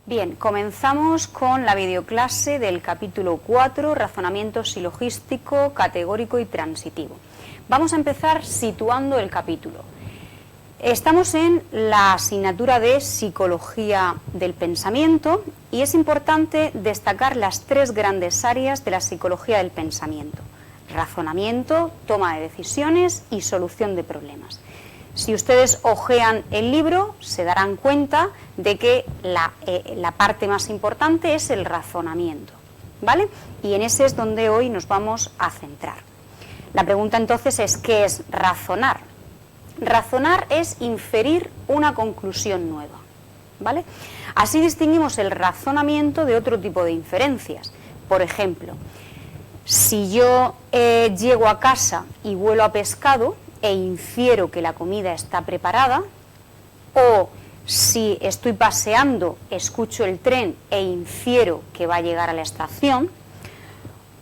Bien, comenzamos con la videoclase del capítulo 4, razonamiento silogístico, categórico y transitivo. Vamos a empezar situando el capítulo. Estamos en la asignatura de Psicología del Pensamiento y es importante destacar las tres grandes áreas de la psicología del pensamiento: razonamiento, toma de decisiones y solución de problemas. Si ustedes hojean el libro, se darán cuenta de que la parte más importante es el razonamiento, ¿vale? Y en ese es donde hoy nos vamos a centrar. La pregunta entonces es, ¿qué es razonar? Razonar es inferir una conclusión nueva, ¿vale? Así distinguimos el razonamiento de otro tipo de inferencias. Por ejemplo, si yo llego a casa y huelo a pescado e infiero que la comida está preparada, o si estoy paseando, escucho el tren e infiero que va a llegar a la estación,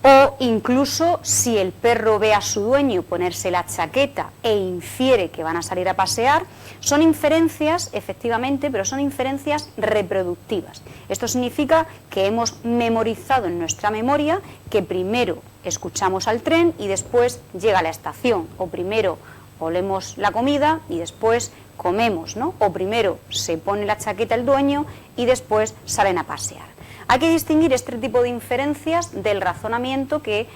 o incluso si el perro ve a su dueño ponerse la chaqueta e infiere que van a salir a pasear, son inferencias, efectivamente, pero son inferencias reproductivas. Esto significa que hemos memorizado en nuestra memoria que primero escuchamos al tren y después llega a la estación, o primero olemos la comida y después comemos, ¿no? O primero se pone la chaqueta el dueño y después salen a pasear. Hay que distinguir este tipo de inferencias del razonamiento que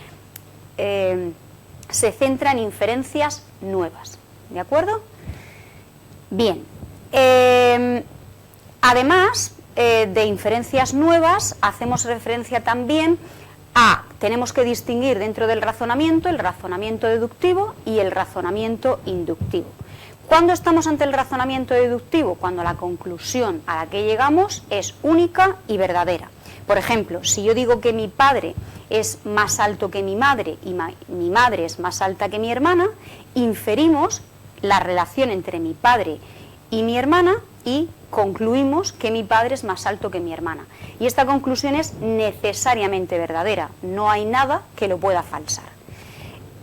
se centra en inferencias nuevas, ¿de acuerdo? Bien, además de inferencias nuevas, hacemos referencia también tenemos que distinguir dentro del razonamiento el razonamiento deductivo y el razonamiento inductivo. ¿Cuándo estamos ante el razonamiento deductivo? Cuando la conclusión a la que llegamos es única y verdadera. Por ejemplo, si yo digo que mi padre es más alto que mi madre y mi madre es más alta que mi hermana, inferimos la relación entre mi padre y mi hermana y concluimos que mi padre es más alto que mi hermana. Y esta conclusión es necesariamente verdadera, no hay nada que lo pueda falsar.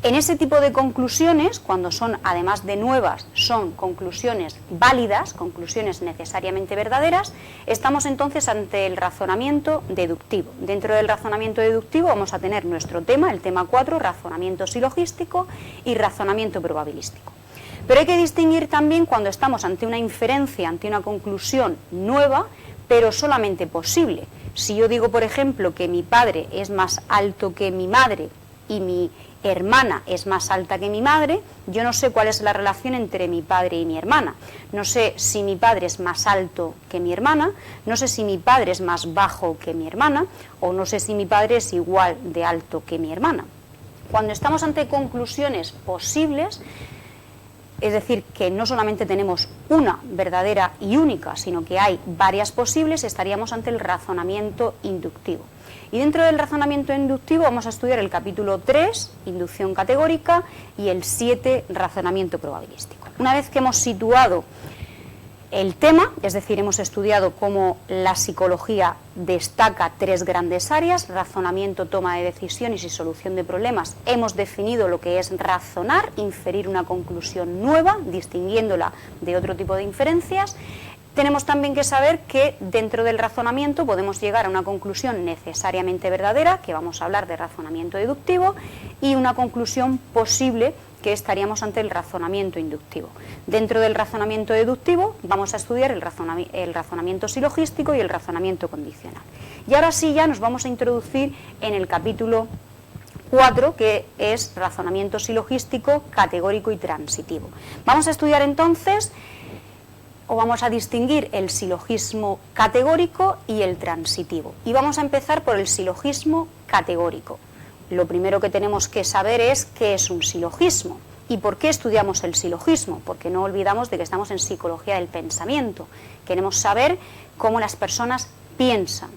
En ese tipo de conclusiones, cuando son, además de nuevas, son conclusiones válidas, conclusiones necesariamente verdaderas, estamos entonces ante el razonamiento deductivo. Dentro del razonamiento deductivo vamos a tener nuestro tema, el tema 4, razonamiento silogístico y razonamiento probabilístico. Pero hay que distinguir también cuando estamos ante una inferencia, ante una conclusión nueva, pero solamente posible. Si yo digo, por ejemplo, que mi padre es más alto que mi madre y mi hermana es más alta que mi madre, yo no sé cuál es la relación entre mi padre y mi hermana. No sé si mi padre es más alto que mi hermana, no sé si mi padre es más bajo que mi hermana, o no sé si mi padre es igual de alto que mi hermana. Cuando estamos ante conclusiones posibles, es decir, que no solamente tenemos una verdadera y única, sino que hay varias posibles, estaríamos ante el razonamiento inductivo. Y dentro del razonamiento inductivo vamos a estudiar el capítulo 3, inducción categórica, y el 7, razonamiento probabilístico. Una vez que hemos situado el tema, es decir, hemos estudiado cómo la psicología destaca tres grandes áreas: razonamiento, toma de decisiones y solución de problemas. Hemos definido lo que es razonar, inferir una conclusión nueva, distinguiéndola de otro tipo de inferencias. Tenemos también que saber que dentro del razonamiento podemos llegar a una conclusión necesariamente verdadera, que vamos a hablar de razonamiento deductivo, y una conclusión posible, que estaríamos ante el razonamiento inductivo. Dentro del razonamiento deductivo vamos a estudiar el razonamiento silogístico y el razonamiento condicional. Y ahora sí ya nos vamos a introducir en el capítulo 4, que es razonamiento silogístico, categórico y transitivo. Vamos a estudiar entonces, o vamos a distinguir, el silogismo categórico y el transitivo. Y vamos a empezar por el silogismo categórico. Lo primero que tenemos que saber es qué es un silogismo y por qué estudiamos el silogismo, porque no olvidamos de que estamos en psicología del pensamiento. Queremos saber cómo las personas piensan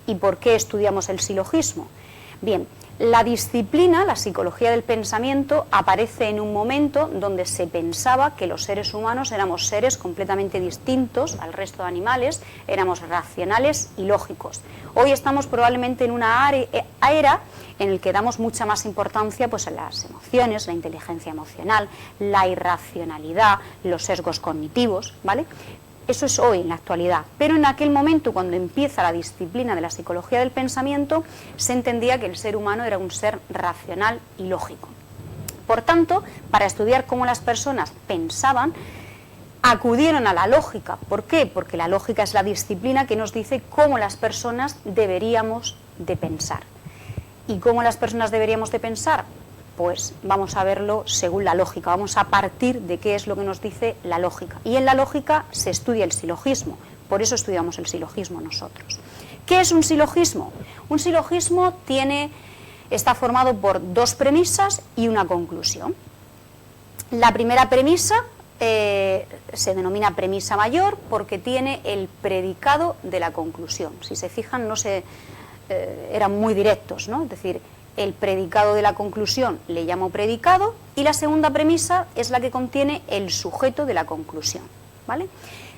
y por qué estudiamos el silogismo. Bien, la disciplina, la psicología del pensamiento, aparece en un momento donde se pensaba que los seres humanos éramos seres completamente distintos al resto de animales, éramos racionales y lógicos. Hoy estamos probablemente en una era en la que damos mucha más importancia pues, a las emociones, la inteligencia emocional, la irracionalidad, los sesgos cognitivos, ¿vale? Eso es hoy, en la actualidad. Pero en aquel momento, cuando empieza la disciplina de la psicología del pensamiento, se entendía que el ser humano era un ser racional y lógico. Por tanto, para estudiar cómo las personas pensaban, acudieron a la lógica. ¿Por qué? Porque la lógica es la disciplina que nos dice cómo las personas deberíamos de pensar. ¿Y cómo las personas deberíamos de pensar? Pues vamos a verlo según la lógica, vamos a partir de qué es lo que nos dice la lógica. Y en la lógica se estudia el silogismo, por eso estudiamos el silogismo nosotros. ¿Qué es un silogismo? Un silogismo está formado por dos premisas y una conclusión. La primera premisa se denomina premisa mayor porque tiene el predicado de la conclusión. Si se fijan, eran muy directos, ¿no? Es decir, el predicado de la conclusión le llamo predicado y la segunda premisa es la que contiene el sujeto de la conclusión, ¿vale?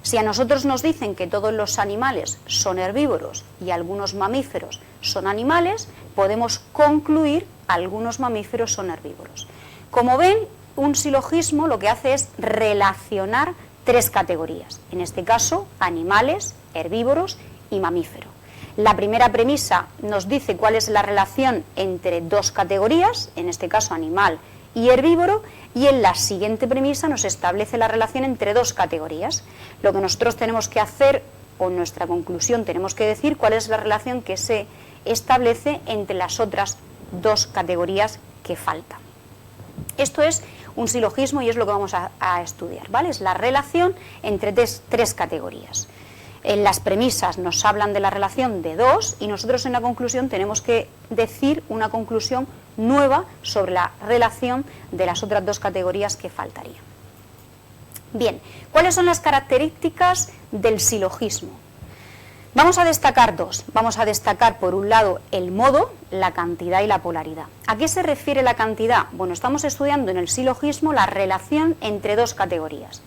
Si a nosotros nos dicen que todos los animales son herbívoros y algunos mamíferos son animales, podemos concluir algunos mamíferos son herbívoros. Como ven, un silogismo lo que hace es relacionar tres categorías, en este caso animales, herbívoros y mamíferos. La primera premisa nos dice cuál es la relación entre dos categorías, en este caso animal y herbívoro, y en la siguiente premisa nos establece la relación entre dos categorías. Lo que nosotros tenemos que hacer, o en nuestra conclusión tenemos que decir cuál es la relación que se establece entre las otras dos categorías que faltan. Esto es un silogismo y es lo que vamos a estudiar, ¿vale? Es la relación entre tres categorías. En las premisas nos hablan de la relación de dos y nosotros en la conclusión tenemos que decir una conclusión nueva sobre la relación de las otras dos categorías que faltarían. Bien, ¿cuáles son las características del silogismo? Vamos a destacar dos. Vamos a destacar por un lado el modo, la cantidad y la polaridad. ¿A qué se refiere la cantidad? Bueno, estamos estudiando en el silogismo la relación entre dos categorías.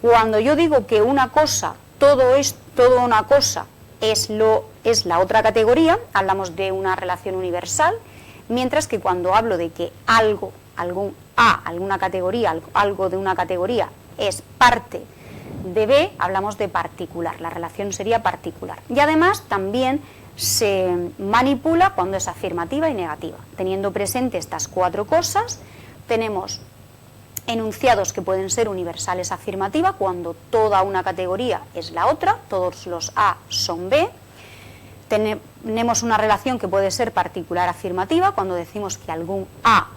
Cuando yo digo que una cosa, toda una cosa es la otra categoría, hablamos de una relación universal, mientras que cuando hablo de que alguna categoría, algo de una categoría es parte de B, hablamos de particular, la relación sería particular. Y además también se manipula cuando es afirmativa y negativa. Teniendo presente estas cuatro cosas, tenemos enunciados que pueden ser universales afirmativa, cuando toda una categoría es la otra, todos los A son B. Tenemos una relación que puede ser particular afirmativa, cuando decimos que algún A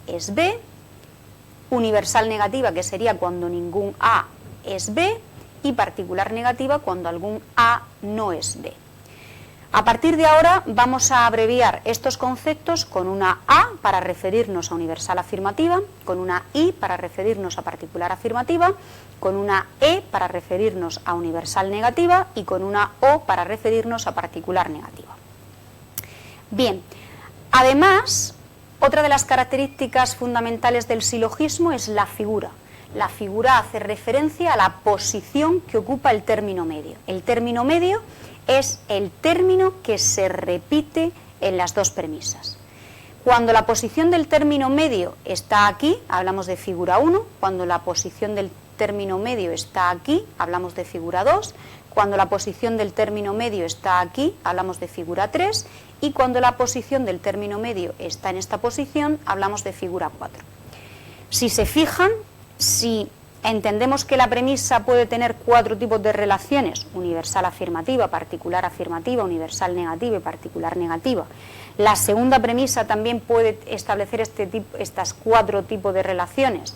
es B. Universal negativa, que sería cuando ningún A es B. Y particular negativa, cuando algún A no es B. A partir de ahora vamos a abreviar estos conceptos con una A para referirnos a universal afirmativa, con una I para referirnos a particular afirmativa, con una E para referirnos a universal negativa y con una O para referirnos a particular negativa. Bien, además, otra de las características fundamentales del silogismo es la figura. La figura hace referencia a la posición que ocupa el término medio. El término medio es el término que se repite en las dos premisas. Cuando la posición del término medio está aquí, hablamos de figura 1. Cuando la posición del término medio está aquí, hablamos de figura 2. Cuando la posición del término medio está aquí, hablamos de figura 3. Y cuando la posición del término medio está en esta posición, hablamos de figura 4. Si se fijan, si entendemos que la premisa puede tener cuatro tipos de relaciones: universal afirmativa, particular afirmativa, universal negativa y particular negativa. La segunda premisa también puede establecer estas cuatro tipos de relaciones.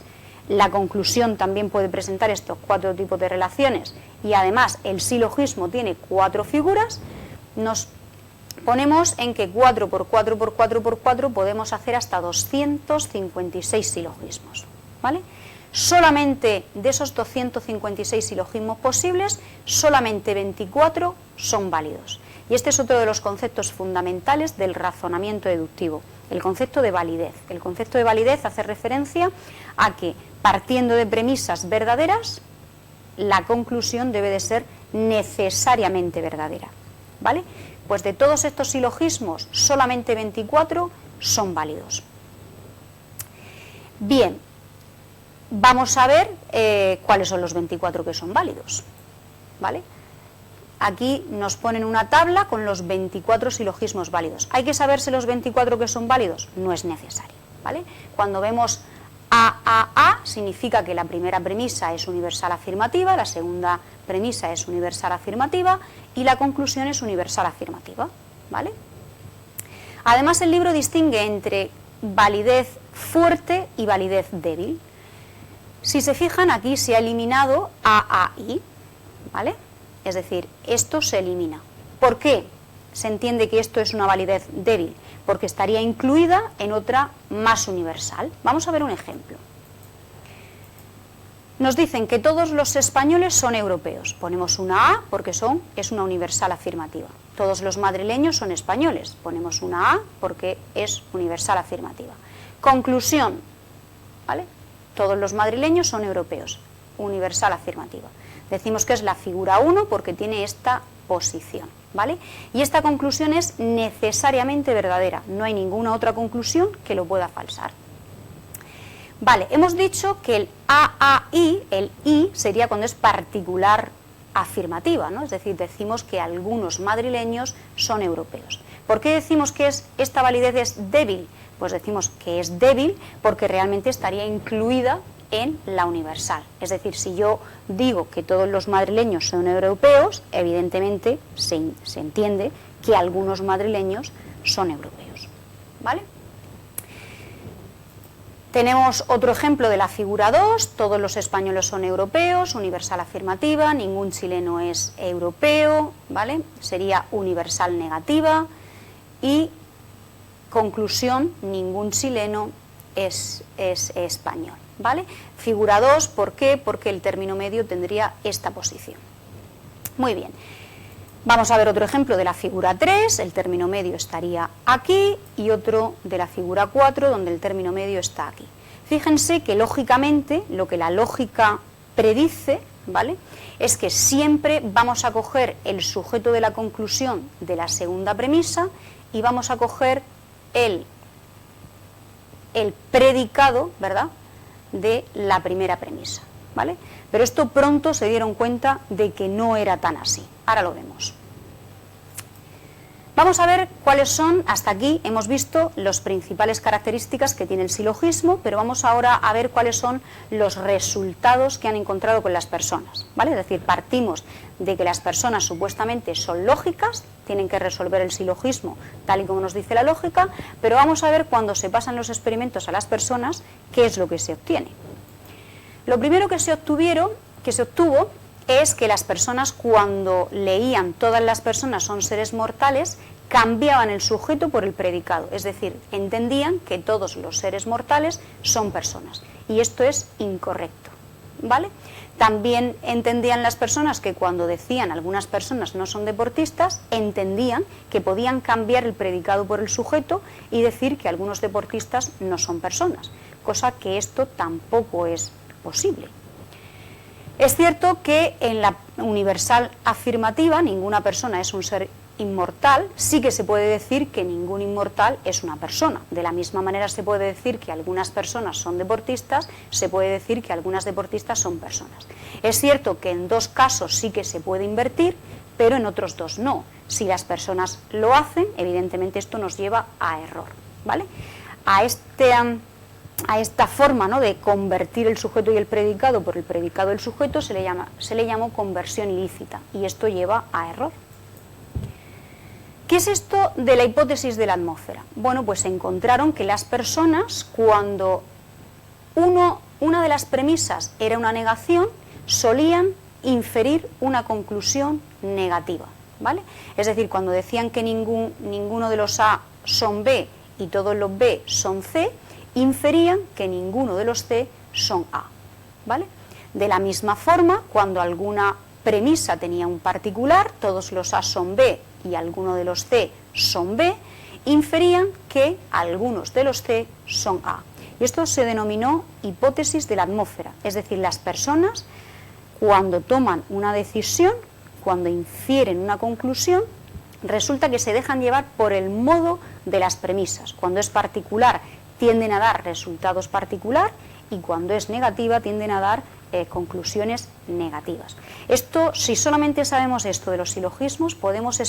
La conclusión también puede presentar estos cuatro tipos de relaciones y además el silogismo tiene cuatro figuras. Nos ponemos en que 4 por 4 por 4 por 4 podemos hacer hasta 256 silogismos, ¿vale? Solamente de esos 256 silogismos posibles, solamente 24 son válidos. Y este es otro de los conceptos fundamentales del razonamiento deductivo, el concepto de validez. El concepto de validez hace referencia a que, partiendo de premisas verdaderas, la conclusión debe de ser necesariamente verdadera, ¿vale? Pues de todos estos silogismos, solamente 24 son válidos. Bien. Vamos a ver cuáles son los 24 que son válidos. ¿vale? Aquí nos ponen una tabla con los 24 silogismos válidos. ¿Hay que saberse los 24 que son válidos? No es necesario, ¿vale? Cuando vemos A, significa que la primera premisa es universal afirmativa, la segunda premisa es universal afirmativa y la conclusión es universal afirmativa, ¿vale? Además, el libro distingue entre validez fuerte y validez débil. Si se fijan, aquí se ha eliminado I, ¿vale? Es decir, esto se elimina. ¿Por qué se entiende que esto es una validez débil? Porque estaría incluida en otra más universal. Vamos a ver un ejemplo. Nos dicen que todos los españoles son europeos. Ponemos una A porque es una universal afirmativa. Todos los madrileños son españoles. Ponemos una A porque es universal afirmativa. Conclusión, ¿vale? Todos los madrileños son europeos. Universal afirmativa. Decimos que es la figura 1 porque tiene esta posición, ¿vale? Y esta conclusión es necesariamente verdadera. No hay ninguna otra conclusión que lo pueda falsar. Vale, hemos dicho que el AAI, el I, sería cuando es particular afirmativa, ¿no? Es decir, decimos que algunos madrileños son europeos. ¿Por qué decimos que esta validez es débil? Pues decimos que es débil porque realmente estaría incluida en la universal. Es decir, si yo digo que todos los madrileños son europeos, evidentemente se entiende que algunos madrileños son europeos, ¿vale? Tenemos otro ejemplo de la figura 2, todos los españoles son europeos, universal afirmativa, ningún chileno es europeo, ¿vale? Sería universal negativa y conclusión, ningún chileno es español, ¿vale? Figura 2, ¿por qué? Porque el término medio tendría esta posición. Muy bien. Vamos a ver otro ejemplo de la figura 3, el término medio estaría aquí, y otro de la figura 4, donde el término medio está aquí. Fíjense que lógicamente, lo que la lógica predice, ¿vale?, es que siempre vamos a coger el sujeto de la conclusión de la segunda premisa y vamos a coger el predicado, ¿verdad?, de la primera premisa, ¿vale? Pero esto pronto se dieron cuenta de que no era tan así. Ahora lo vemos. Vamos a ver cuáles son, hasta aquí hemos visto las principales características que tiene el silogismo, pero vamos ahora a ver cuáles son los resultados que han encontrado con las personas, ¿vale? Es decir, partimos de que las personas supuestamente son lógicas, tienen que resolver el silogismo tal y como nos dice la lógica, pero vamos a ver cuando se pasan los experimentos a las personas qué es lo que se obtiene. Lo primero que se obtuvo es que las personas, cuando leían todas las personas son seres mortales, cambiaban el sujeto por el predicado, es decir, entendían que todos los seres mortales son personas, y esto es incorrecto, ¿vale? También entendían las personas que cuando decían algunas personas no son deportistas, entendían que podían cambiar el predicado por el sujeto y decir que algunos deportistas no son personas, cosa que esto tampoco es posible. Es cierto que en la universal afirmativa ninguna persona es un ser inmortal, sí que se puede decir que ningún inmortal es una persona. De la misma manera se puede decir que algunas personas son deportistas, se puede decir que algunas deportistas son personas. Es cierto que en dos casos sí que se puede invertir, pero en otros dos no. Si las personas lo hacen, evidentemente esto nos lleva a error, ¿vale? A esta forma, ¿no?, de convertir el sujeto y el predicado por el predicado del sujeto se le llamó conversión ilícita, y esto lleva a error. ¿Qué es esto de la hipótesis de la atmósfera? Bueno, pues encontraron que las personas, cuando una de las premisas era una negación, solían inferir una conclusión negativa, ¿vale? Es decir, cuando decían que ninguno de los A son B y todos los B son C, inferían que ninguno de los C son A, ¿vale? De la misma forma, cuando alguna premisa tenía un particular, todos los A son B y alguno de los C son B, inferían que algunos de los C son A. Y esto se denominó hipótesis de la atmósfera, es decir, las personas, cuando toman una decisión, cuando infieren una conclusión, resulta que se dejan llevar por el modo de las premisas. Cuando es particular, tienden a dar resultados particular, y cuando es negativa tienden a dar conclusiones negativas. Esto, si solamente sabemos esto de los silogismos, podemos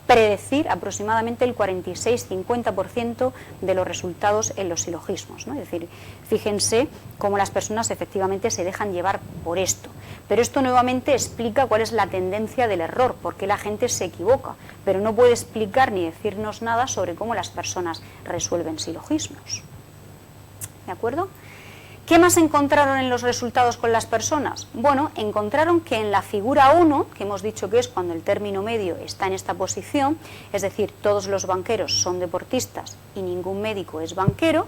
predecir aproximadamente el 46-50% de los resultados en los silogismos, ¿no? Es decir, fíjense cómo las personas efectivamente se dejan llevar por esto. Pero esto nuevamente explica cuál es la tendencia del error, por qué la gente se equivoca, pero no puede explicar ni decirnos nada sobre cómo las personas resuelven silogismos. ¿De acuerdo? ¿Qué más encontraron en los resultados con las personas? Bueno, encontraron que en la figura 1, que hemos dicho que es cuando el término medio está en esta posición, es decir, todos los banqueros son deportistas y ningún médico es banquero,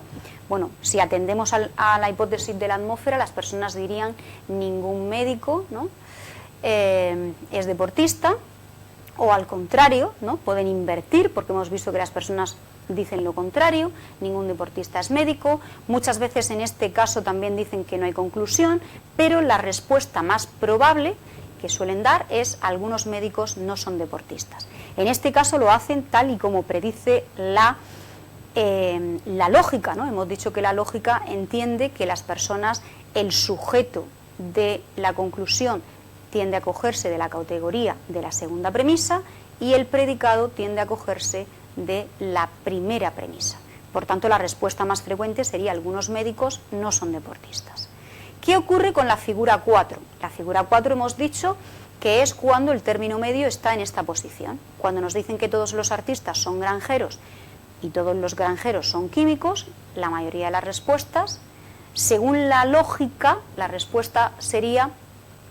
bueno, si atendemos a la hipótesis de la atmósfera, las personas dirían ningún médico, ¿no?, es deportista, o al contrario, ¿no?, pueden invertir, porque hemos visto que las personas dicen lo contrario, ningún deportista es médico, muchas veces en este caso también dicen que no hay conclusión, pero la respuesta más probable que suelen dar es algunos médicos no son deportistas. En este caso lo hacen tal y como predice la lógica, ¿no? Hemos dicho que la lógica entiende que las personas, el sujeto de la conclusión tiende a cogerse de la categoría de la segunda premisa y el predicado tiende a cogerse de la primera premisa. Por tanto, la respuesta más frecuente sería algunos médicos no son deportistas. ¿Qué ocurre con la figura 4? La figura 4 hemos dicho que es cuando el término medio está en esta posición. Cuando nos dicen que todos los artistas son granjeros y todos los granjeros son químicos, la mayoría de las respuestas, según la lógica, la respuesta sería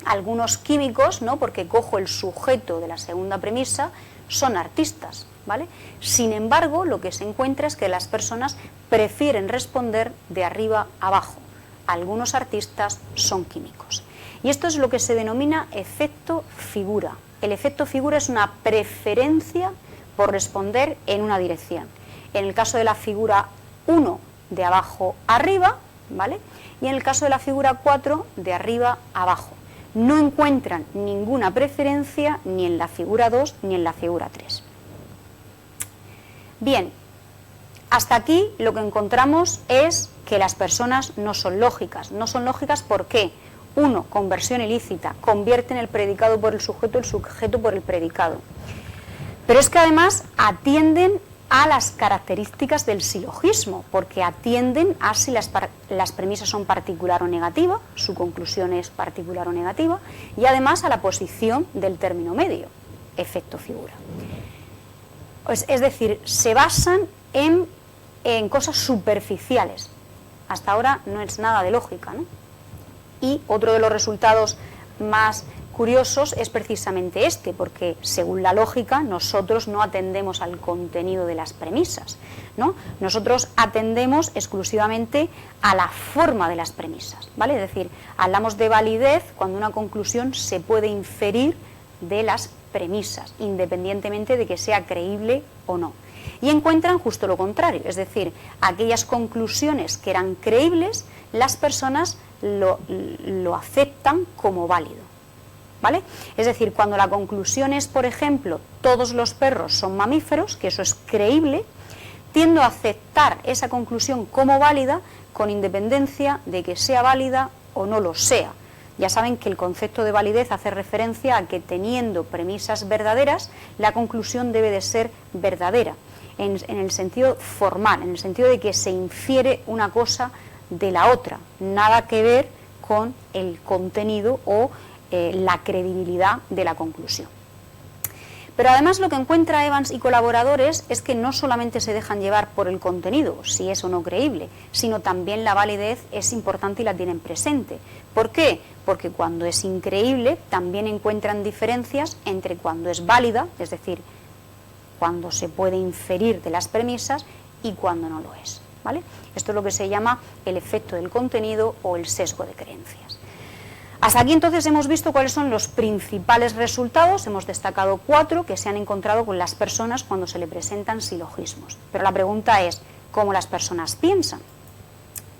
algunos químicos, ¿no?, porque cojo el sujeto de la segunda premisa, son artistas, ¿vale? Sin embargo, lo que se encuentra es que las personas prefieren responder de arriba a abajo. Algunos artistas son químicos. Y esto es lo que se denomina efecto figura. El efecto figura es una preferencia por responder en una dirección. En el caso de la figura 1, de abajo a arriba, ¿vale? Y en el caso de la figura 4, de arriba a abajo. No encuentran ninguna preferencia ni en la figura 2 ni en la figura 3. Bien, hasta aquí lo que encontramos es que las personas no son lógicas. No son lógicas ¿por qué? 1. Conversión ilícita, convierten el predicado por el sujeto por el predicado. Pero es que además atienden a las características del silogismo, porque atienden a si las premisas son particular o negativa, su conclusión es particular o negativa, y además a la posición del término medio, efecto figura. Es decir, se basan en cosas superficiales. Hasta ahora no es nada de lógica, ¿no? Y otro de los resultados más curiosos es precisamente este, porque según la lógica nosotros no atendemos al contenido de las premisas, ¿no? Nosotros atendemos exclusivamente a la forma de las premisas, ¿vale? Es decir, hablamos de validez cuando una conclusión se puede inferir de las premisas, independientemente de que sea creíble o no. Y encuentran justo lo contrario, es decir, aquellas conclusiones que eran creíbles, las personas lo aceptan como válido, ¿vale? Es decir, cuando la conclusión es, por ejemplo, todos los perros son mamíferos, que eso es creíble, tiendo a aceptar esa conclusión como válida con independencia de que sea válida o no lo sea. Ya saben que el concepto de validez hace referencia a que teniendo premisas verdaderas, la conclusión debe de ser verdadera, en el sentido formal, en el sentido de que se infiere una cosa de la otra, nada que ver con el contenido o la credibilidad de la conclusión. Pero además lo que encuentra Evans y colaboradores es que no solamente se dejan llevar por el contenido, si es o no creíble, sino también la validez es importante y la tienen presente. ¿Por qué? Porque cuando es increíble también encuentran diferencias entre cuando es válida, es decir, cuando se puede inferir de las premisas y cuando no lo es, ¿vale? Esto es lo que se llama el efecto del contenido o el sesgo de creencias. Hasta aquí entonces hemos visto cuáles son los principales resultados, hemos destacado 4 que se han encontrado con las personas cuando se le presentan silogismos. Pero la pregunta es, ¿cómo las personas piensan?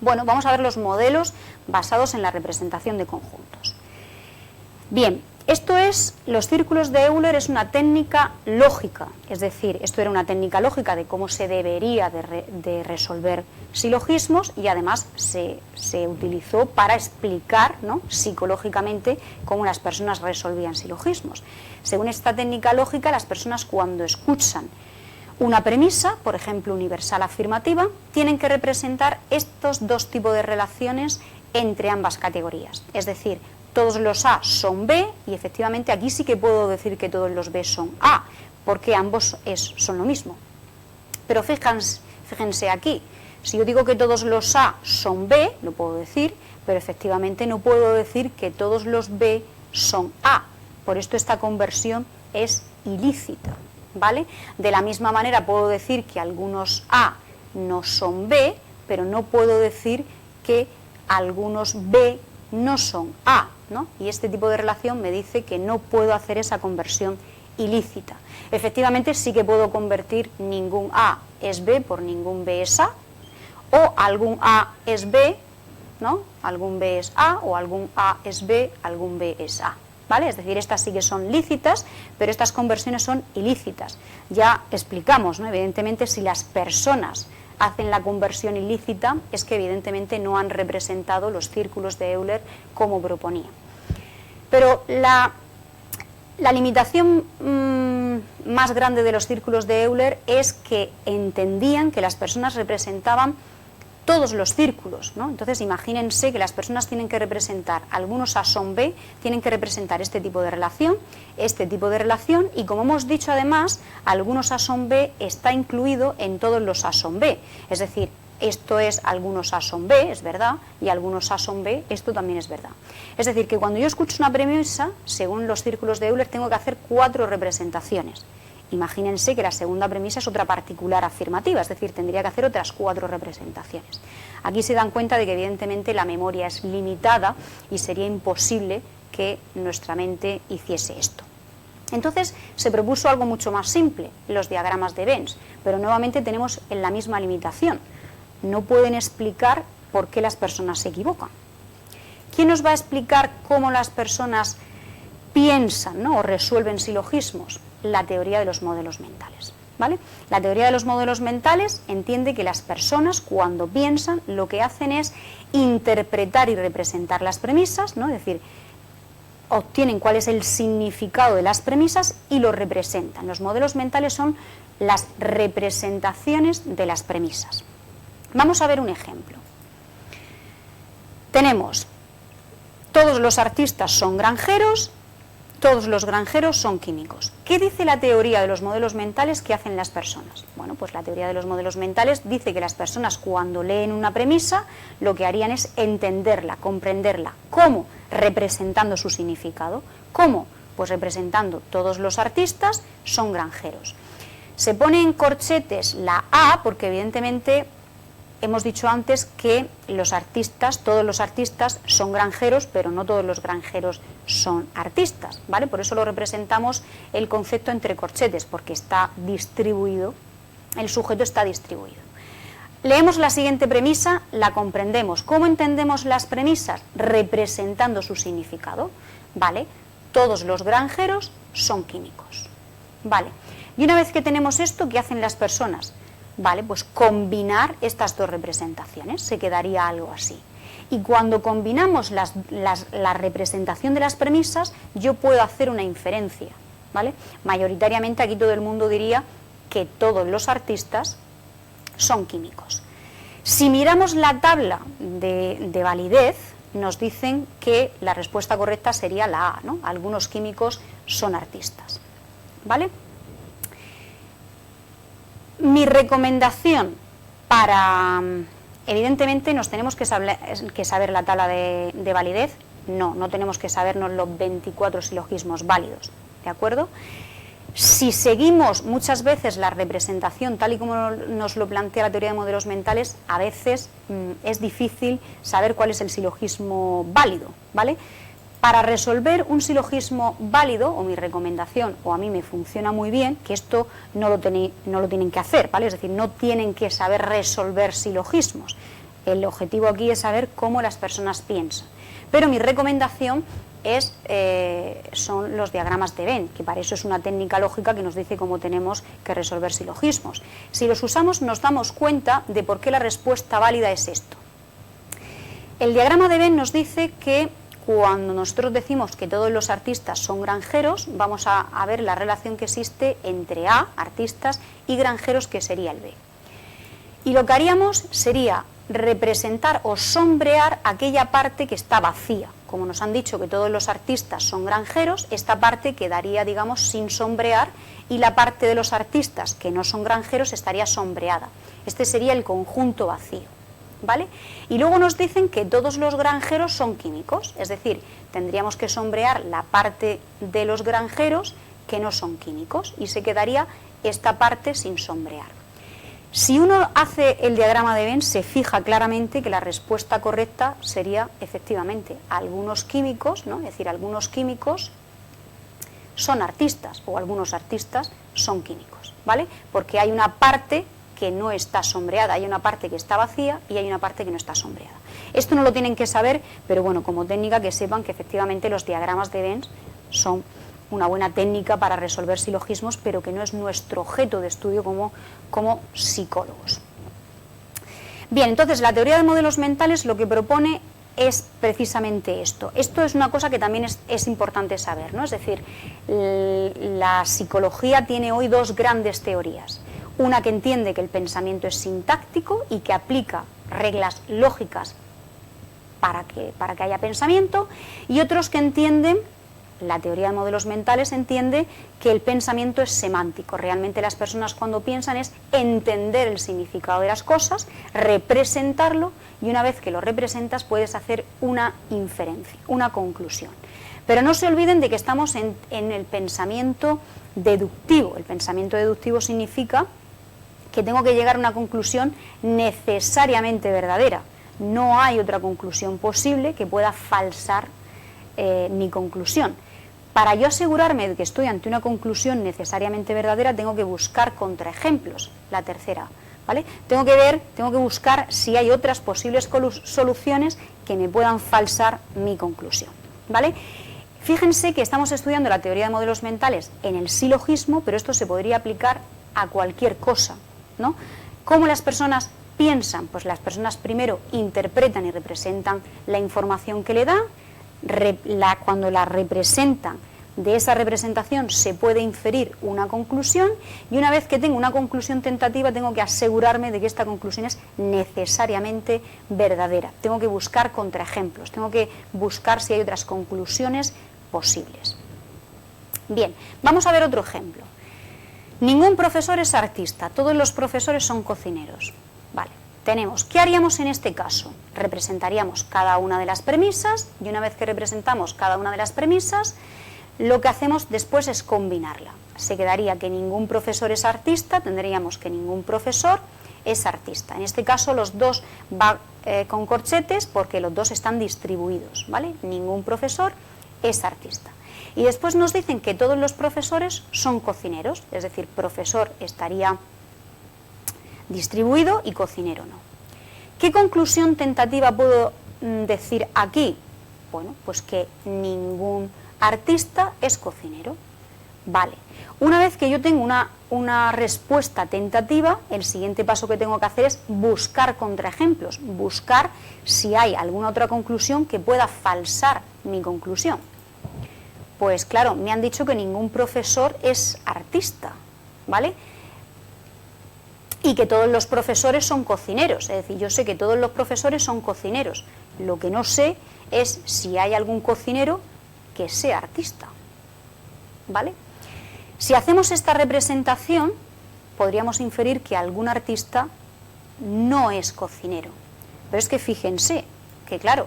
Bueno, vamos a ver los modelos basados en la representación de conjuntos. Bien, Los círculos de Euler es una técnica lógica, es decir, esto era una técnica lógica de cómo se debería de resolver silogismos y además se utilizó para explicar, ¿no?, psicológicamente cómo las personas resolvían silogismos. Según esta técnica lógica, las personas cuando escuchan una premisa, por ejemplo, universal afirmativa, tienen que representar estos dos tipos de relaciones entre ambas categorías, es decir, todos los A son B y efectivamente aquí sí que puedo decir que todos los B son A, porque ambos son lo mismo. Pero fíjense aquí, si yo digo que todos los A son B, lo puedo decir, pero efectivamente no puedo decir que todos los B son A. Por esto esta conversión es ilícita, ¿vale? De la misma manera puedo decir que algunos A no son B, pero no puedo decir que algunos B no son A, ¿no? Y este tipo de relación me dice que no puedo hacer esa conversión ilícita. Efectivamente sí que puedo convertir ningún A es B por ningún B es A, o algún A es B, ¿no?, algún B es A, o algún A es B, algún B es A, ¿vale? Es decir, estas sí que son lícitas, pero estas conversiones son ilícitas. Ya explicamos, ¿no?, evidentemente si las personas hacen la conversión ilícita es que evidentemente no han representado los círculos de Euler como proponía. Pero la limitación más grande de los círculos de Euler es que entendían que las personas representaban todos los círculos, ¿no? Entonces imagínense que las personas tienen que representar, algunos A son B, tienen que representar este tipo de relación, y como hemos dicho además, algunos A son B está incluido en todos los A son B, es decir, esto es algunos A son B, es verdad, y algunos A son B, esto también es verdad. Es decir, que cuando yo escucho una premisa, según los círculos de Euler, tengo que hacer 4 representaciones. Imagínense que la segunda premisa es otra particular afirmativa, es decir, tendría que hacer otras 4 representaciones. Aquí se dan cuenta de que evidentemente la memoria es limitada y sería imposible que nuestra mente hiciese esto. Entonces se propuso algo mucho más simple, los diagramas de Venn, pero nuevamente tenemos la misma limitación. No pueden explicar por qué las personas se equivocan. ¿Quién nos va a explicar cómo las personas piensan, ¿no?, o resuelven silogismos? La teoría de los modelos mentales, ¿vale? La teoría de los modelos mentales entiende que las personas cuando piensan lo que hacen es interpretar y representar las premisas, ¿no?, es decir, obtienen cuál es el significado de las premisas y lo representan. Los modelos mentales son las representaciones de las premisas. Vamos a ver un ejemplo. Tenemos, todos los artistas son granjeros, todos los granjeros son químicos. ¿Qué dice la teoría de los modelos mentales que hacen las personas? Bueno, pues la teoría de los modelos mentales dice que las personas cuando leen una premisa lo que harían es entenderla, comprenderla. ¿Cómo? Representando su significado. ¿Cómo? Pues representando todos los artistas son granjeros. Se pone en corchetes la A porque evidentemente hemos dicho antes que los artistas, todos los artistas son granjeros, pero no todos los granjeros son artistas, ¿vale? Por eso lo representamos el concepto entre corchetes, porque está distribuido, el sujeto está distribuido. Leemos la siguiente premisa, la comprendemos. ¿Cómo entendemos las premisas? Representando su significado, ¿vale? Todos los granjeros son químicos, ¿vale? Y una vez que tenemos esto, ¿qué hacen las personas? Vale, pues combinar estas dos representaciones, se quedaría algo así. Y cuando combinamos la representación de las premisas, yo puedo hacer una inferencia, ¿vale? Mayoritariamente aquí todo el mundo diría que todos los artistas son químicos. Si miramos la tabla de validez, nos dicen que la respuesta correcta sería la A, ¿no? Algunos químicos son artistas, ¿vale? Mi recomendación para, evidentemente nos tenemos que saber la tabla de validez, no tenemos que sabernos los 24 silogismos válidos, ¿de acuerdo? Si seguimos muchas veces la representación tal y como nos lo plantea la teoría de modelos mentales, a veces es difícil saber cuál es el silogismo válido, ¿vale? Para resolver un silogismo válido, o mi recomendación, o a mí me funciona muy bien, que esto no lo tienen que hacer, ¿vale? Es decir, no tienen que saber resolver silogismos. El objetivo aquí es saber cómo las personas piensan. Pero mi recomendación son los diagramas de Venn, que para eso es una técnica lógica que nos dice cómo tenemos que resolver silogismos. Si los usamos nos damos cuenta de por qué la respuesta válida es esto. El diagrama de Venn nos dice que cuando nosotros decimos que todos los artistas son granjeros, vamos a ver la relación que existe entre A, artistas, y granjeros, que sería el B. Y lo que haríamos sería representar o sombrear aquella parte que está vacía. Como nos han dicho que todos los artistas son granjeros, esta parte quedaría, digamos, sin sombrear, y la parte de los artistas que no son granjeros estaría sombreada. Este sería el conjunto vacío, ¿vale? Y luego nos dicen que todos los granjeros son químicos, es decir, tendríamos que sombrear la parte de los granjeros que no son químicos, y se quedaría esta parte sin sombrear. Si uno hace el diagrama de Venn, se fija claramente que la respuesta correcta sería, efectivamente, algunos químicos, ¿no? Es decir, algunos químicos son artistas, o algunos artistas son químicos, ¿vale? Porque hay una parte que no está sombreada, hay una parte que está vacía y hay una parte que no está sombreada. Esto no lo tienen que saber, pero bueno, como técnica, que sepan que efectivamente los diagramas de Venn son una buena técnica para resolver silogismos, pero que no es nuestro objeto de estudio como psicólogos. Bien, entonces la teoría de modelos mentales lo que propone es precisamente esto. Esto es una cosa que también es importante saber, ¿no? Es decir, la psicología tiene hoy dos grandes teorías. Una que entiende que el pensamiento es sintáctico y que aplica reglas lógicas para que haya pensamiento, y otros que entienden, la teoría de modelos mentales entiende que el pensamiento es semántico. Realmente las personas cuando piensan es entender el significado de las cosas, representarlo, y una vez que lo representas puedes hacer una inferencia, una conclusión. Pero no se olviden de que estamos en el pensamiento deductivo. El pensamiento deductivo significa que tengo que llegar a una conclusión necesariamente verdadera. No hay otra conclusión posible que pueda falsar mi conclusión. Para yo asegurarme de que estoy ante una conclusión necesariamente verdadera, tengo que buscar contraejemplos, la tercera, ¿vale? Tengo que buscar si hay otras posibles soluciones que me puedan falsar mi conclusión, ¿vale? Fíjense que estamos estudiando la teoría de modelos mentales en el silogismo, pero esto se podría aplicar a cualquier cosa, ¿no? ¿Cómo las personas piensan? Pues las personas primero interpretan y representan la información que le dan. Cuando la representan, de esa representación se puede inferir una conclusión, y una vez que tengo una conclusión tentativa tengo que asegurarme de que esta conclusión es necesariamente verdadera. Tengo que buscar contraejemplos, tengo que buscar si hay otras conclusiones posibles. Bien, vamos a ver otro ejemplo. Ningún profesor es artista, todos los profesores son cocineros. Vale. Tenemos, ¿qué haríamos en este caso? Representaríamos cada una de las premisas, y una vez que representamos cada una de las premisas, lo que hacemos después es combinarla. Se quedaría que ningún profesor es artista, tendríamos que ningún profesor es artista. En este caso los dos van con corchetes porque los dos están distribuidos, ¿vale? Ningún profesor es artista. Y después nos dicen que todos los profesores son cocineros, es decir, profesor estaría distribuido y cocinero no. ¿Qué conclusión tentativa puedo decir aquí? Bueno, pues que ningún artista es cocinero. Vale. Una vez que yo tengo una respuesta tentativa, el siguiente paso que tengo que hacer es buscar contraejemplos, buscar si hay alguna otra conclusión que pueda falsar mi conclusión. Pues claro, me han dicho que ningún profesor es artista, ¿vale? Y que todos los profesores son cocineros, es decir, yo sé que todos los profesores son cocineros. Lo que no sé es si hay algún cocinero que sea artista, ¿vale? Si hacemos esta representación, podríamos inferir que algún artista no es cocinero. Pero es que fíjense, que claro,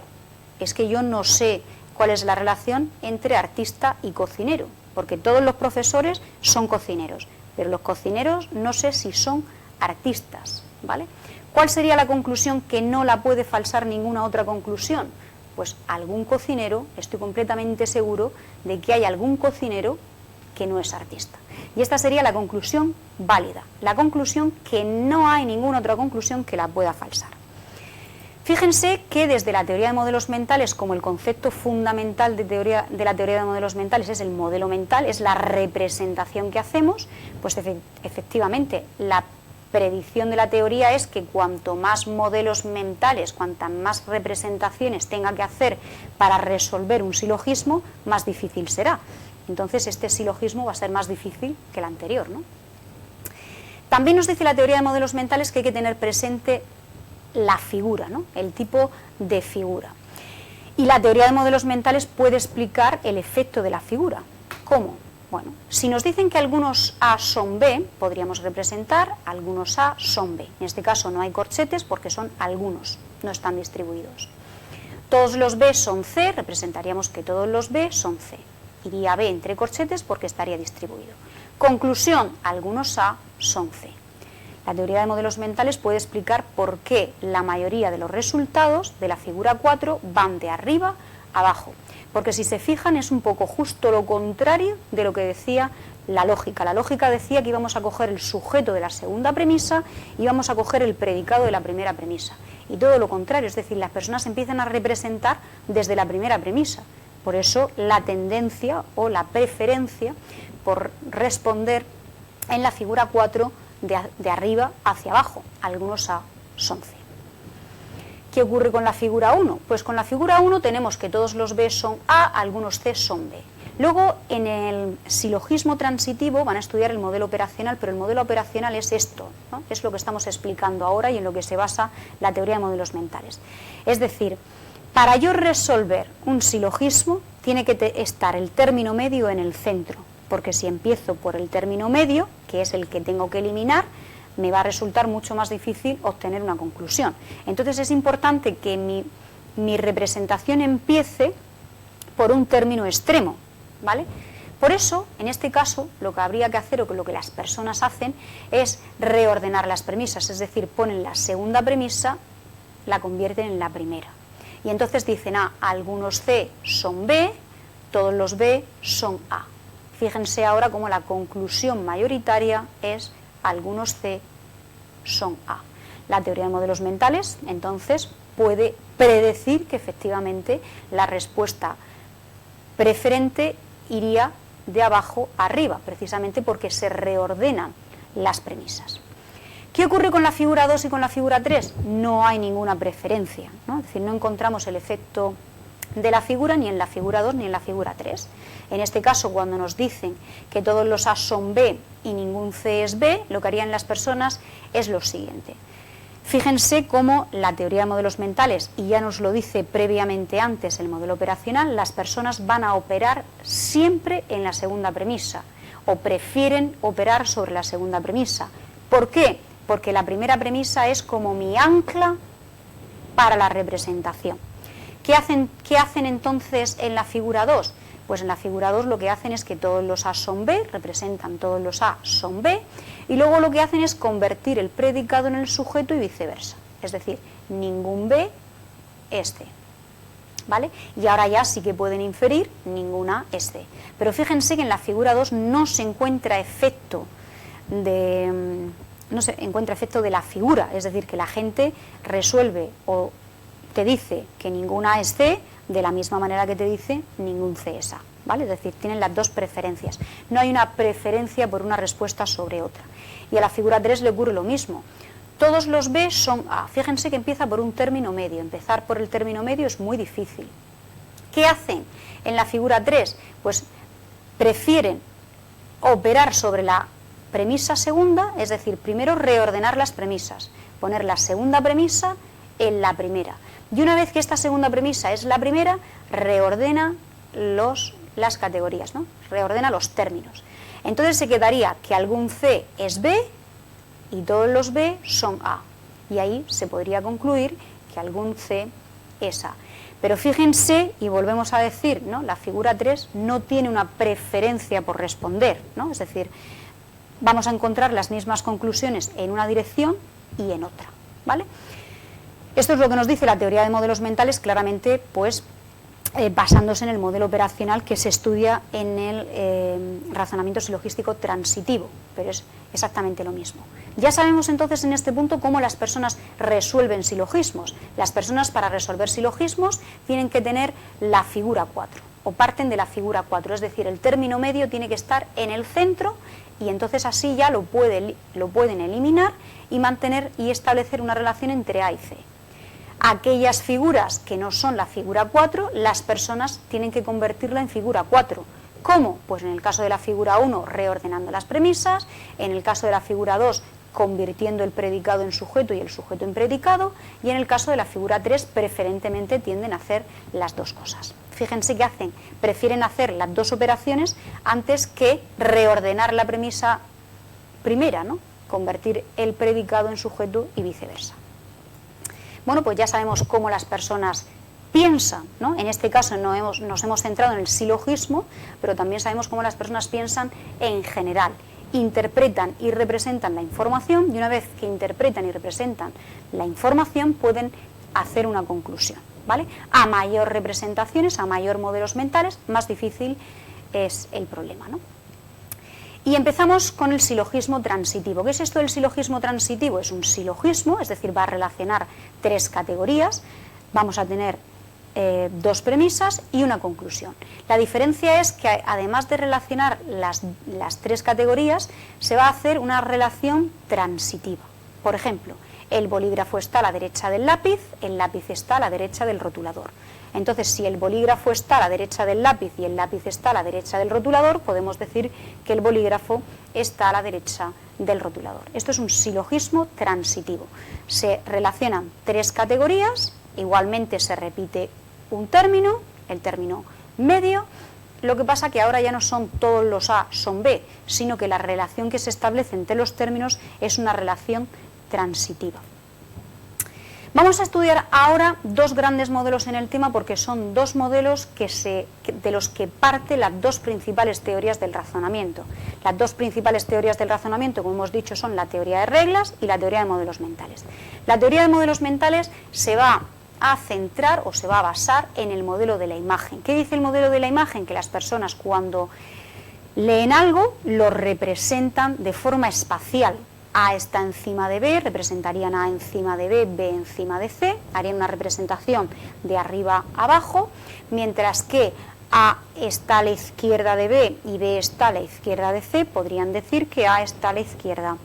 es que yo no sé cuál es la relación entre artista y cocinero, porque todos los profesores son cocineros, pero los cocineros no sé si son artistas, ¿vale? ¿Cuál sería la conclusión que no la puede falsar ninguna otra conclusión? Pues algún cocinero, estoy completamente seguro de que hay algún cocinero que no es artista. Y esta sería la conclusión válida, la conclusión que no hay ninguna otra conclusión que la pueda falsar. Fíjense que desde la teoría de modelos mentales, como el concepto fundamental de la teoría de modelos mentales es el modelo mental, es la representación que hacemos, pues efectivamente la predicción de la teoría es que cuanto más modelos mentales, cuantas más representaciones tenga que hacer para resolver un silogismo, más difícil será. Entonces este silogismo va a ser más difícil que el anterior, ¿no? También nos dice la teoría de modelos mentales que hay que tener presente la figura, ¿no? El tipo de figura. Y la teoría de modelos mentales puede explicar el efecto de la figura. ¿Cómo? Bueno, si nos dicen que algunos A son B, podríamos representar algunos A son B. En este caso no hay corchetes porque son algunos, no están distribuidos. Todos los B son C, representaríamos que todos los B son C. Iría B entre corchetes porque estaría distribuido. Conclusión, algunos A son C. La teoría de modelos mentales puede explicar por qué la mayoría de los resultados de la figura 4 van de arriba a abajo. Porque si se fijan es un poco justo lo contrario de lo que decía la lógica. La lógica decía que íbamos a coger el sujeto de la segunda premisa y íbamos a coger el predicado de la primera premisa. Y todo lo contrario, es decir, las personas empiezan a representar desde la primera premisa. Por eso la tendencia o la preferencia por responder en la figura 4 de arriba hacia abajo. Algunos A son C. ¿Qué ocurre con la figura 1? Pues con la figura 1 tenemos que todos los B son A, algunos C son B. Luego, en el silogismo transitivo van a estudiar el modelo operacional, pero el modelo operacional es esto, ¿no? Es lo que estamos explicando ahora y en lo que se basa la teoría de modelos mentales. Es decir, para yo resolver un silogismo tiene que estar el término medio en el centro, porque si empiezo por el término medio, que es el que tengo que eliminar, me va a resultar mucho más difícil obtener una conclusión. Entonces es importante que mi representación empiece por un término extremo, ¿vale? Por eso, en este caso, lo que habría que hacer o lo que las personas hacen es reordenar las premisas, es decir, ponen la segunda premisa, la convierten en la primera. Y entonces dicen, algunos C son B, todos los B son A. Fíjense ahora cómo la conclusión mayoritaria es algunos C son A. La teoría de modelos mentales, entonces, puede predecir que efectivamente la respuesta preferente iría de abajo a arriba, precisamente porque se reordenan las premisas. ¿Qué ocurre con la figura 2 y con la figura 3? No hay ninguna preferencia, ¿no? Es decir, no encontramos el efecto de la figura ni en la figura 2 ni en la figura 3. En este caso, cuando nos dicen que todos los A son B y ningún C es B, lo que harían las personas es lo siguiente. Fíjense cómo la teoría de modelos mentales, y ya nos lo dice previamente antes el modelo operacional, las personas van a operar siempre en la segunda premisa, o prefieren operar sobre la segunda premisa. ¿Por qué? Porque la primera premisa es como mi ancla para la representación. ¿Qué hacen entonces en la figura 2? Pues en la figura 2 lo que hacen es que todos los A son B, representan todos los A son B, y luego lo que hacen es convertir el predicado en el sujeto y viceversa. Es decir, ningún B es C, ¿vale? Y ahora ya sí que pueden inferir ninguna es C. Pero fíjense que en la figura 2 no se encuentra efecto de la figura, es decir, que la gente resuelve o te dice que ninguna es C de la misma manera que te dice ningún C es A, ¿vale? Es decir, tienen las dos preferencias. No hay una preferencia por una respuesta sobre otra. Y a la figura 3 le ocurre lo mismo. Todos los B son A. Fíjense que empieza por un término medio. Empezar por el término medio es muy difícil. ¿Qué hacen en la figura 3? Pues prefieren operar sobre la premisa segunda, es decir, primero reordenar las premisas, poner la segunda premisa en la primera. Y una vez que esta segunda premisa es la primera, reordena las categorías, ¿no? Reordena los términos. Entonces se quedaría que algún C es B y todos los B son A. Y ahí se podría concluir que algún C es A. Pero fíjense, y volvemos a decir, ¿no? La figura 3 no tiene una preferencia por responder, ¿no? Es decir, vamos a encontrar las mismas conclusiones en una dirección y en otra, ¿vale? Esto es lo que nos dice la teoría de modelos mentales, claramente, pues basándose en el modelo operacional que se estudia en el razonamiento silogístico transitivo, pero es exactamente lo mismo. Ya sabemos entonces en este punto cómo las personas resuelven silogismos. Las personas para resolver silogismos tienen que tener la figura 4 o parten de la figura 4, es decir, el término medio tiene que estar en el centro y entonces así ya lo pueden eliminar y mantener y establecer una relación entre A y C. Aquellas figuras que no son la figura 4, las personas tienen que convertirla en figura 4. ¿Cómo? Pues en el caso de la figura 1, reordenando las premisas, en el caso de la figura 2, convirtiendo el predicado en sujeto y el sujeto en predicado, y en el caso de la figura 3, preferentemente tienden a hacer las dos cosas. Fíjense que prefieren hacer las dos operaciones antes que reordenar la premisa primera, ¿no? Convertir el predicado en sujeto y viceversa. Bueno, pues ya sabemos cómo las personas piensan, ¿no? En este caso nos hemos centrado en el silogismo, pero también sabemos cómo las personas piensan en general. Interpretan y representan la información y una vez que interpretan y representan la información pueden hacer una conclusión, ¿vale? A mayor representaciones, a mayor modelos mentales, más difícil es el problema, ¿no? Y empezamos con el silogismo transitivo. ¿Qué es esto del silogismo transitivo? Es un silogismo, es decir, va a relacionar tres categorías. Vamos a tener dos premisas y una conclusión. La diferencia es que además de relacionar las tres categorías, se va a hacer una relación transitiva. Por ejemplo, el bolígrafo está a la derecha del lápiz, el lápiz está a la derecha del rotulador. Entonces, si el bolígrafo está a la derecha del lápiz y el lápiz está a la derecha del rotulador, podemos decir que el bolígrafo está a la derecha del rotulador. Esto es un silogismo transitivo. Se relacionan tres categorías, igualmente se repite un término, el término medio. Lo que pasa que ahora ya no son todos los A, son B, sino que la relación que se establece entre los términos es una relación transitiva. Vamos a estudiar ahora dos grandes modelos en el tema porque son dos modelos de los que parten las dos principales teorías del razonamiento. Las dos principales teorías del razonamiento, como hemos dicho, son la teoría de reglas y la teoría de modelos mentales. La teoría de modelos mentales se va a centrar o se va a basar en el modelo de la imagen. ¿Qué dice el modelo de la imagen? Que las personas cuando leen algo lo representan de forma espacial. A está encima de B, representarían A encima de B, B encima de C, harían una representación de arriba a abajo, mientras que A está a la izquierda de B y B está a la izquierda de C, podrían decir que A está a la izquierda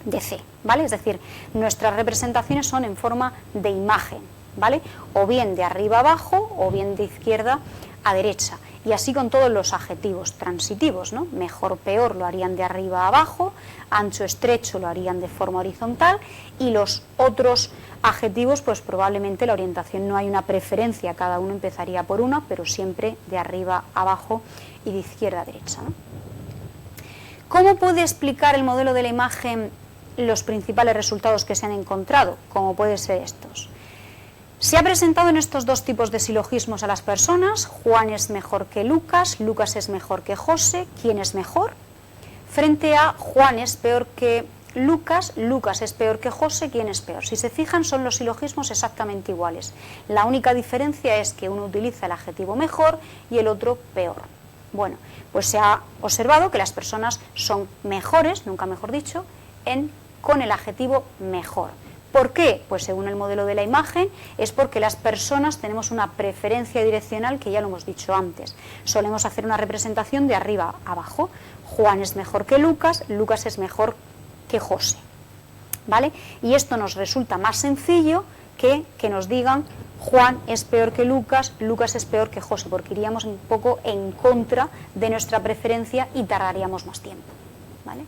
de C, ¿vale? Es decir, nuestras representaciones son en forma de imagen, ¿vale? O bien de arriba a abajo o bien de izquierda a derecha. Y así con todos los adjetivos transitivos, ¿no? Mejor, peor lo harían de arriba a abajo, ancho, estrecho lo harían de forma horizontal y los otros adjetivos, pues probablemente la orientación no hay una preferencia, cada uno empezaría por una, pero siempre de arriba a abajo y de izquierda a derecha, ¿no? ¿Cómo puede explicar el modelo de la imagen los principales resultados que se han encontrado? ¿Cómo pueden ser estos? Se ha presentado en estos dos tipos de silogismos a las personas. Juan es mejor que Lucas, Lucas es mejor que José. ¿Quién es mejor? Frente a Juan es peor que Lucas, Lucas es peor que José. ¿Quién es peor? Si se fijan, son los silogismos exactamente iguales. La única diferencia es que uno utiliza el adjetivo mejor y el otro peor. Bueno, pues se ha observado que las personas son mejores, nunca mejor dicho, con el adjetivo mejor. ¿Por qué? Pues según el modelo de la imagen es porque las personas tenemos una preferencia direccional que ya lo hemos dicho antes. Solemos hacer una representación de arriba a abajo. Juan es mejor que Lucas, Lucas es mejor que José, ¿vale? Y esto nos resulta más sencillo que nos digan Juan es peor que Lucas, Lucas es peor que José, porque iríamos un poco en contra de nuestra preferencia y tardaríamos más tiempo, ¿vale?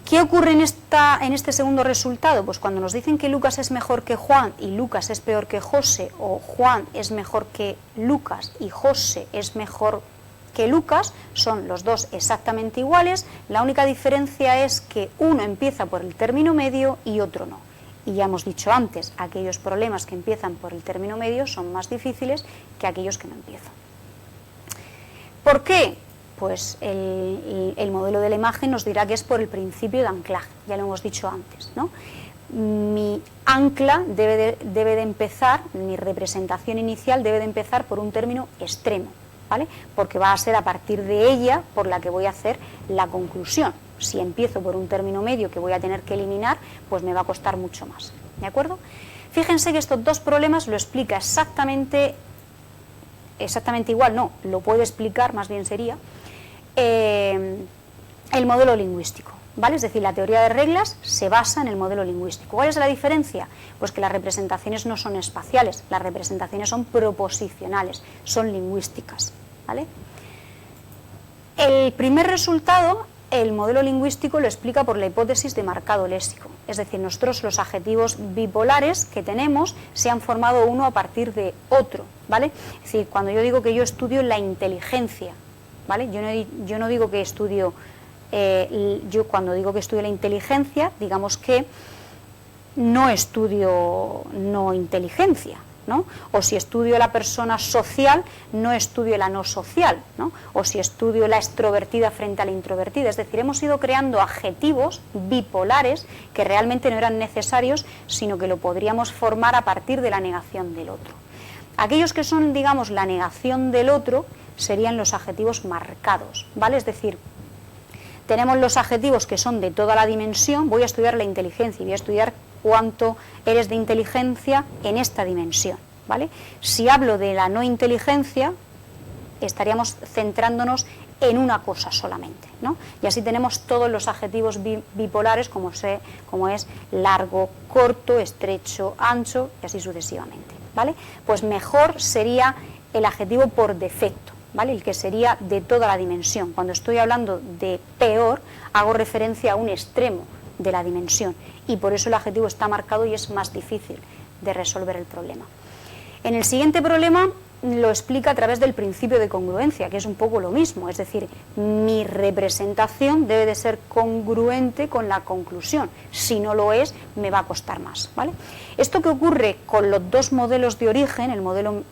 ¿Qué ocurre en este segundo resultado? Pues cuando nos dicen que Lucas es mejor que Juan y Lucas es peor que José, o Juan es mejor que Lucas y José es mejor que Lucas, son los dos exactamente iguales, la única diferencia es que uno empieza por el término medio y otro no. Y ya hemos dicho antes, aquellos problemas que empiezan por el término medio son más difíciles que aquellos que no empiezan. ¿Por qué? Pues el modelo de la imagen nos dirá que es por el principio de anclaje, ya lo hemos dicho antes, ¿no? mi ancla debe de empezar, mi representación inicial debe de empezar por un término extremo, ¿vale? Porque va a ser a partir de ella por la que voy a hacer la conclusión. Si empiezo por un término medio que voy a tener que eliminar, pues me va a costar mucho más, ¿de acuerdo? Fíjense que estos dos problemas lo explica exactamente igual, no, lo puede explicar, más bien sería, el modelo lingüístico, ¿vale? Es decir, la teoría de reglas se basa en el modelo lingüístico. ¿Cuál es la diferencia? Pues que las representaciones no son espaciales, las representaciones son proposicionales, son lingüísticas, ¿vale? El primer resultado, el modelo lingüístico lo explica por la hipótesis de marcado léxico. Es decir, nosotros los adjetivos bipolares que tenemos se han formado uno a partir de otro, ¿vale? Es decir, cuando yo digo que yo estudio la inteligencia, ¿vale? Yo no digo que estudio, yo cuando digo que estudio la inteligencia, digamos que no estudio no inteligencia, ¿no? O si estudio la persona social, no estudio la no social, ¿no? O si estudio la extrovertida frente a la introvertida. Es decir, hemos ido creando adjetivos bipolares que realmente no eran necesarios, sino que lo podríamos formar a partir de la negación del otro. Aquellos que son, digamos, la negación del otro serían los adjetivos marcados, ¿vale? Es decir, tenemos los adjetivos que son de toda la dimensión. Voy a estudiar la inteligencia y voy a estudiar cuánto eres de inteligencia en esta dimensión, ¿vale? Si hablo de la no inteligencia, estaríamos centrándonos en una cosa solamente, ¿no? Y así tenemos todos los adjetivos bipolares, como es largo, corto, estrecho, ancho, y así sucesivamente, ¿vale? Pues mejor sería el adjetivo por defecto, ¿vale? El que sería de toda la dimensión. Cuando estoy hablando de peor, hago referencia a un extremo de la dimensión, y por eso el adjetivo está marcado y es más difícil de resolver el problema. En el siguiente problema lo explica a través del principio de congruencia, que es un poco lo mismo, es decir, mi representación debe de ser congruente con la conclusión. Si no lo es, me va a costar más, ¿vale? Esto que ocurre con los dos modelos de origen, el modelo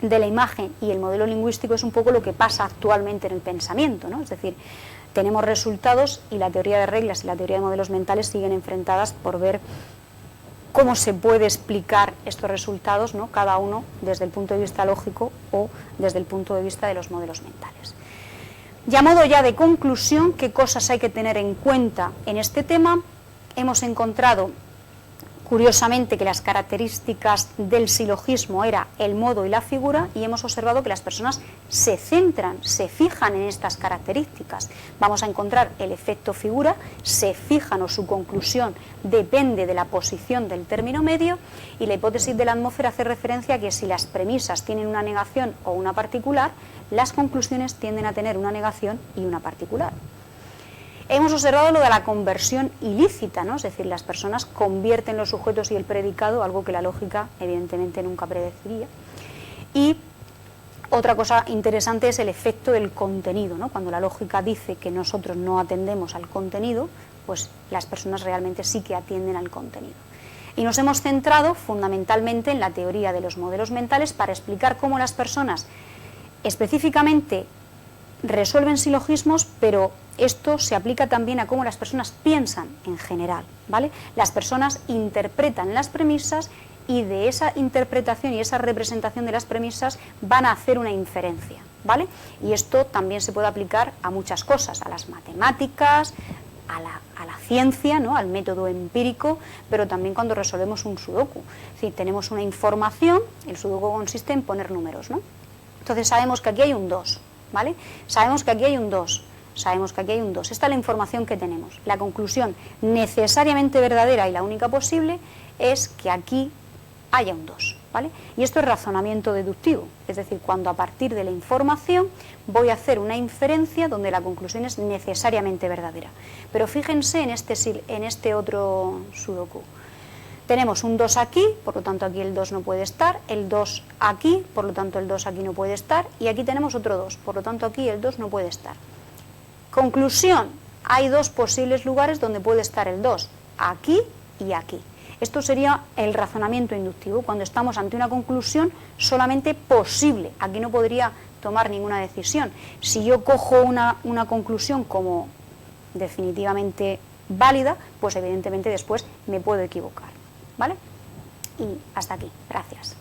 de la imagen y el modelo lingüístico, es un poco lo que pasa actualmente en el pensamiento, ¿no? Es decir, tenemos resultados y la teoría de reglas y la teoría de modelos mentales siguen enfrentadas por ver cómo se puede explicar estos resultados, ¿no? Cada uno desde el punto de vista lógico o desde el punto de vista de los modelos mentales. Y a modo ya de conclusión, ¿qué cosas hay que tener en cuenta en este tema? Hemos encontrado, curiosamente, que las características del silogismo era el modo y la figura, y hemos observado que las personas se centran, se fijan en estas características. Vamos a encontrar el efecto figura, se fijan o su conclusión depende de la posición del término medio, y la hipótesis de la atmósfera hace referencia a que si las premisas tienen una negación o una particular, las conclusiones tienden a tener una negación y una particular. Hemos observado lo de la conversión ilícita, ¿no? Es decir, las personas convierten los sujetos y el predicado, algo que la lógica evidentemente nunca predeciría. Y otra cosa interesante es el efecto del contenido, ¿no? Cuando la lógica dice que nosotros no atendemos al contenido, pues las personas realmente sí que atienden al contenido. Y nos hemos centrado fundamentalmente en la teoría de los modelos mentales para explicar cómo las personas específicamente resuelven silogismos, pero esto se aplica también a cómo las personas piensan en general, ¿vale? Las personas interpretan las premisas y de esa interpretación y esa representación de las premisas van a hacer una inferencia, ¿vale? Y esto también se puede aplicar a muchas cosas, a las matemáticas, a la ciencia, ¿no? Al método empírico, pero también cuando resolvemos un sudoku. Si tenemos una información, el sudoku consiste en poner números, ¿no? Entonces sabemos que aquí hay un 2, ¿vale? Sabemos que aquí hay un 2, sabemos que aquí hay un 2. Esta es la información que tenemos. La conclusión necesariamente verdadera y la única posible es que aquí haya un 2, ¿vale? Y esto es razonamiento deductivo, es decir, cuando a partir de la información voy a hacer una inferencia donde la conclusión es necesariamente verdadera. Pero fíjense en este otro sudoku. Tenemos un 2 aquí, por lo tanto aquí el 2 no puede estar, el 2 aquí, por lo tanto el 2 aquí no puede estar, y aquí tenemos otro 2, por lo tanto aquí el 2 no puede estar. Conclusión, hay dos posibles lugares donde puede estar el 2, aquí y aquí. Esto sería el razonamiento inductivo, cuando estamos ante una conclusión solamente posible, aquí no podría tomar ninguna decisión. Si yo cojo una conclusión como definitivamente válida, pues evidentemente después me puedo equivocar, ¿vale? Y hasta aquí, gracias.